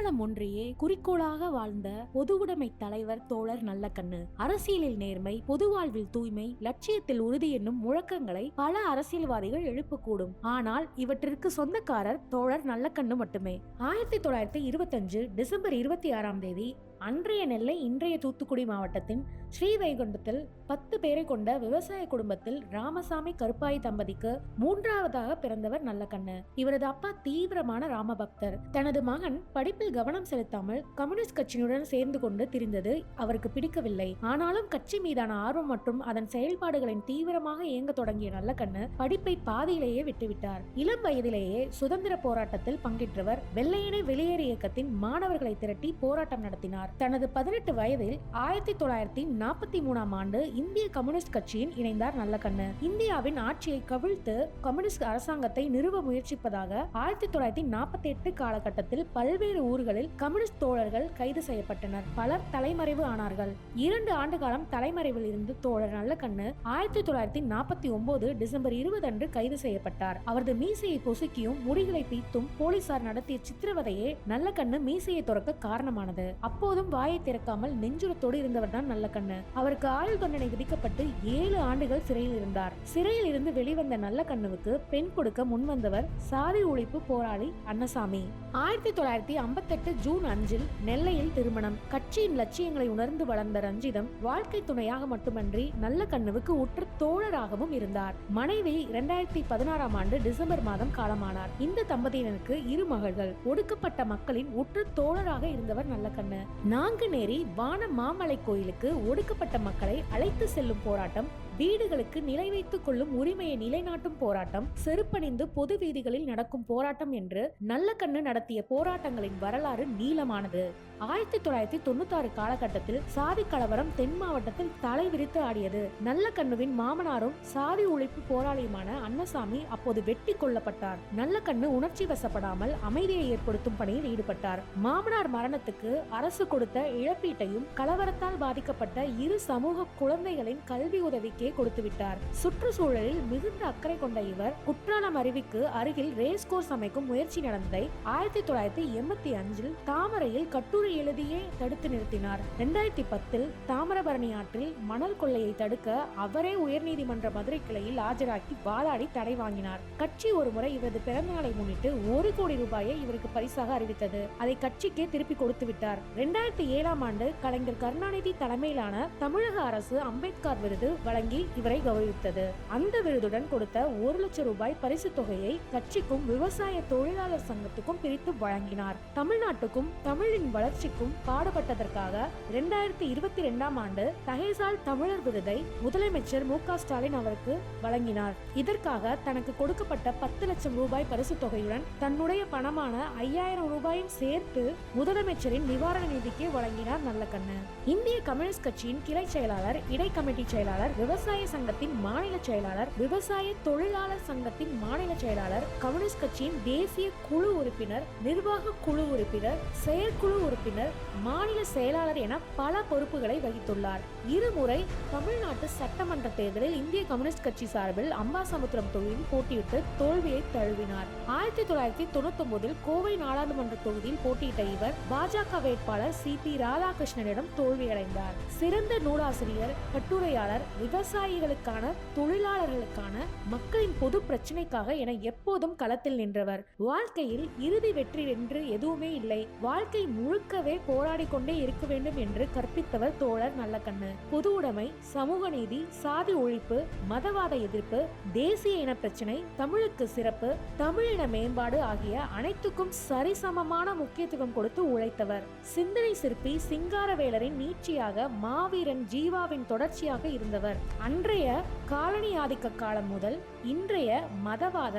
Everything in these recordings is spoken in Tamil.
தன்னலம் ஒன்றையே குறிக்கோளாக வாழ்ந்த பொதுவுடைமை தலைவர் தோழர் நல்லக்கண்ணு. அரசியலில் நேர்மை, பொது வாழ்வில் தூய்மை, லட்சியத்தில் உறுதி என்னும் முழக்கங்களை பல அரசியல்வாதிகள் எழுப்பக்கூடும். ஆனால் இவற்றிற்கு சொந்தக்காரர் தோழர் நல்லக்கண்ணு மட்டுமே. 1925 டிசம்பர் 26ஆம் தேதி அன்றைய நெல்லை இன்றைய தூத்துக்குடி மாவட்டத்தின் ஸ்ரீவைகுண்டத்தில் 10 பேரை கொண்ட விவசாய குடும்பத்தில் ராமசாமி கருப்பாய் தம்பதிக்கு மூன்றாவதாக பிறந்தவர் நல்லக்கண்ணு. இவரது அப்பா தீவிரமான ராமபக்தர். தனது மகன் படிப்பில் கவனம் செலுத்தாமல் கம்யூனிஸ்ட் கட்சியுடன் சேர்ந்து கொண்டு திரிந்தது அவருக்கு பிடிக்கவில்லை. ஆனாலும் கட்சி மீதான ஆர்வம் மற்றும் அதன் செயல்பாடுகளின் தீவிரமாக இயங்க தொடங்கிய நல்லக்கண்ணு படிப்பை பாதியிலேயே விட்டுவிட்டார். இளம் வயதிலேயே சுதந்திர போராட்டத்தில் பங்கேற்றவர். வெள்ளையனே வெளியேறு இயக்கத்தின் மாணவர்களை திரட்டி போராட்டம் நடத்தினார். தனது 18 வயதில் 1943ஆம் ஆண்டு இந்திய கம்யூனிஸ்ட் கட்சியின் இணைந்தார் நல்லக்கண்ணு. இந்தியாவின் ஆட்சியை கவிழ்த்து கம்யூனிஸ்ட் அரசாங்கத்தை நிறுவ முயற்சிப்பதாக 1948 காலகட்டத்தில் பல்வேறு ஊர்களில் கம்யூனிஸ்ட் தோழர்கள் கைது செய்யப்பட்டனர். பலர் தலைமறைவு ஆனார்கள். 2 ஆண்டு காலம் தலைமறைவில் இருந்து தோழர் நல்லக்கண்ணு 1949 டிசம்பர் 20 அன்று கைது செய்யப்பட்டார். அவரது மீசையை பொசுக்கியும் முடிகளை பீத்தும் போலீசார் நடத்திய சித்திரவதையே நல்லக்கண்ணு மீசையை துறக்க காரணமானது. அப்போதும் வாயை திறக்காமல் நெஞ்சுரத்தோடு இருந்தவர் தான் நல்லக்கண்ணு. அவருக்கு ஆயுள் தண்டனை விதிக்கப்பட்டு 7 ஆண்டுகள் சிறையில் இருந்தார். சிறையில் இருந்து வெளிவந்த நல்லக்கண்ணுவுக்கு பெண் கொடுக்க முன்வந்தவர் சாதி ஒழிப்பு போராளி அன்னசாமி. 1958 ஜூன் 5 நெல்லையில் திருமணம். கட்சியின் லட்சியங்களை உணர்ந்து வளர்ந்த ரஞ்சிதம் வாழ்க்கை துணையாக மட்டுமன்றி நல்லக்கண்ணுவுக்கு உற்ற தோழராகவும் இருந்தார். மனைவி 2016ஆம் ஆண்டு டிசம்பர் மாதம் காலமானார். இந்த தம்பதியினருக்கு 2 மகள்கள். ஒடுக்கப்பட்ட மக்களின் உற்ற தோழராக இருந்தவர் நல்லக்கண்ணு. நாங்குநேரி வான மாமலை கோயிலுக்கு ஒடுக்கப்பட்ட மக்களை அழைத்து செல்லும் போராட்டம், வீடுகளுக்கு நிலை வைத்துக் கொள்ளும் உரிமையை நிலைநாட்டும் போராட்டம், செருப்பணிந்து பொது வீதிகளில் நடக்கும் போராட்டம் என்று நல்லக்கண்ணு நடத்திய போராட்டங்களின் வரலாறு நீளமானது. 1996 காலகட்டத்தில் சாதி கலவரம் தென் மாவட்டத்தில் தலை விரித்து ஆடியது. நல்லக்கண்ணுவின் மாமனாரும் சாதி ஒழிப்பு போராளியுமான அன்னசாமி அப்போது வெட்டி கொல்லப்பட்டார். நல்லக்கண்ணு உணர்ச்சி வசப்படாமல் அமைதியை ஏற்படுத்தும் பணியில் ஈடுபட்டார். மாமனார் மரணத்துக்கு அரசு கொடுத்த இழப்பீட்டையும் கலவரத்தால் பாதிக்கப்பட்ட 2 சமூக குழந்தைகளின் கல்வி உதவிக்கு கொடுத்துவிட்டார். சுற்றுச்சூழலில் மிகுந்த அக்கறை கொண்ட இவர் குற்றாலம் அருவிக்கு அருகில் ரேஸ் கோர்ஸ் அமைக்கும் முயற்சி நடந்ததை 1985 தாமரையில் கட்டுரை எழுதியே தடுத்து நிறுத்தினார். 2010 தாமிரபரணி ஆற்றில் மணல் கொள்ளையை தடுக்க அவரே உயர்நீதிமன்ற மதுரை கிளையில் ஆஜராக்கி வாதாடி தடை வாங்கினார். கட்சி ஒருமுறை இவரது பிறந்த நாளை முன்னிட்டு 1 கோடி ரூபாயை இவருக்கு பரிசாக அறிவித்தது. அதை கட்சிக்கே திருப்பி கொடுத்து விட்டார். 2007ஆம் ஆண்டு கலைஞர் கருணாநிதி தலைமையிலான தமிழக அரசு அம்பேத்கர் விருது வழங்கி இவரை கௌரவித்தது. அந்த விருதுடன் கொடுத்த 1 லட்சம் ரூபாய் பரிசு தொகையை கட்சிக்கும் விவசாய தொழிலாளர் சங்கத்துக்கும் பிரித்து வழங்கினார். தமிழ்நாட்டுக்கும் தமிழின் வளர்ச்சிக்கும் பாடுபட்டதற்காக 2022ஆம் ஆண்டு தகைசால் தமிழர் விருதை முதலமைச்சர் மு.க. ஸ்டாலின் அவருக்கு வழங்கினார். இதற்காக தனக்கு கொடுக்கப்பட்ட 10 லட்சம் ரூபாய் பரிசு தொகையுடன் தன்னுடைய பணமான 5000 ரூபாயும் சேர்த்து முதலமைச்சரின் நிவாரண நிதிக்கு வழங்கினார் நல்லக்கண்ணு. இந்திய கம்யூனிஸ்ட் கட்சியின் கிளை செயலாளர், இடை கமிட்டி செயலாளர், விவசாய சங்கத்தின் மாநில செயலாளர், விவசாய தொழிலாளர் சங்கத்தின் மாநில செயலாளர், கம்யூனிஸ்ட் கட்சியின் தேசிய குழு உறுப்பினர், நிர்வாக குழு உறுப்பினர், செயற்குழு உறுப்பினர், மாநில செயலாளர் என பல பொறுப்புகளை வகித்துள்ளார். 2 முறை தமிழ்நாட்டு சட்டமன்ற தேர்தலில் இந்திய கம்யூனிஸ்ட் கட்சி சார்பில் அம்பாசமுத்திரம் தொகுதியில் போட்டியிட்டு தோல்வியை தழுவினார். 1999 கோவை நாடாளுமன்ற தொகுதியில் போட்டியிட்ட இவர் பாஜக வேட்பாளர் சி.பி. ராதாகிருஷ்ணனிடம் தோல்வியடைந்தார். சிறந்த நூலாசிரியர், கட்டுரையாளர், விவசாயிகளுக்கான, தொழிலாளர்களுக்கான, மக்களின் பொது பிரச்சனைக்காக என எப்போதும் களத்தில் நின்றவர். வாழ்க்கையில் இறுதி வெற்றி என்று எதுவுமே இல்லை, வாழ்க்கை முழுக்கவே போராடி கொண்டே இருக்க வேண்டும் என்று கற்பித்தவர் தோழர் நல்லக்கண்ணு. பொது உடைமை, சமூக நீதி, சாதி ஒழிப்பு, மதவாத எதிர்ப்பு, தேசிய இன பிரச்சனை, தமிழுக்கு சிறப்பு, தமிழின மேம்பாடு ஆகிய அனைத்துக்கும் சரிசமமான முக்கியத்துவம் கொடுத்து உழைத்தவர். சிந்தனை சிற்பி சிங்காரவேலரின் நீட்சியாக மாவீரன் ஜீவாவின் தொடர்ச்சியாக இருந்தவர். அன்றைய காலனி ஆதிக்க காலம் முதல் இன்றைய மதவாத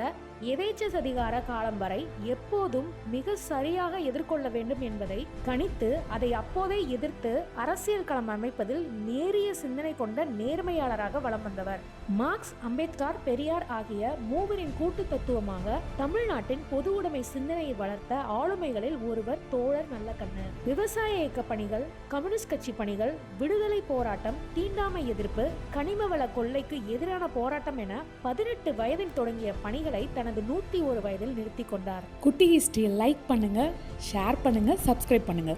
எதேச்சதிகார காலம் வரை எப்போதும் மிக சரியாக எதிர்கொள்ள வேண்டும் என்பதை கணித்து அதை அப்போதே எதிர்த்து அரசியல் களம் அமைப்பதில் நேரிய சிந்தனை கொண்ட நேர்மையாளராக வலம் வந்தவர். மார்க்ஸ், அம்பேத்கர், பெரியார் ஆகிய மூவரின் கூட்டு தத்துவமாக தமிழ்நாட்டின் பொது உடைமை சிந்தனையை வளர்த்த ஆளுமைகளில் ஒருவர் தோழர் நல்லக்கண்ணு. விவசாய இயக்க பணிகள், கம்யூனிஸ்ட் கட்சி பணிகள், விடுதலை போராட்டம், தீண்டாமை எதிர்ப்பு, கனிம வள கொள்ளைக்கு எதிரான போராட்டம் என 18 வயதில் தொடங்கிய பணிகளை தனது 101 வயதில் நிறுத்தி கொண்டார். குட்டி சிட்டி ஹிஸ்டரியை லைக் பண்ணுங்க, ஷேர் பண்ணுங்க, சப்ஸ்கிரைப் பண்ணுங்க.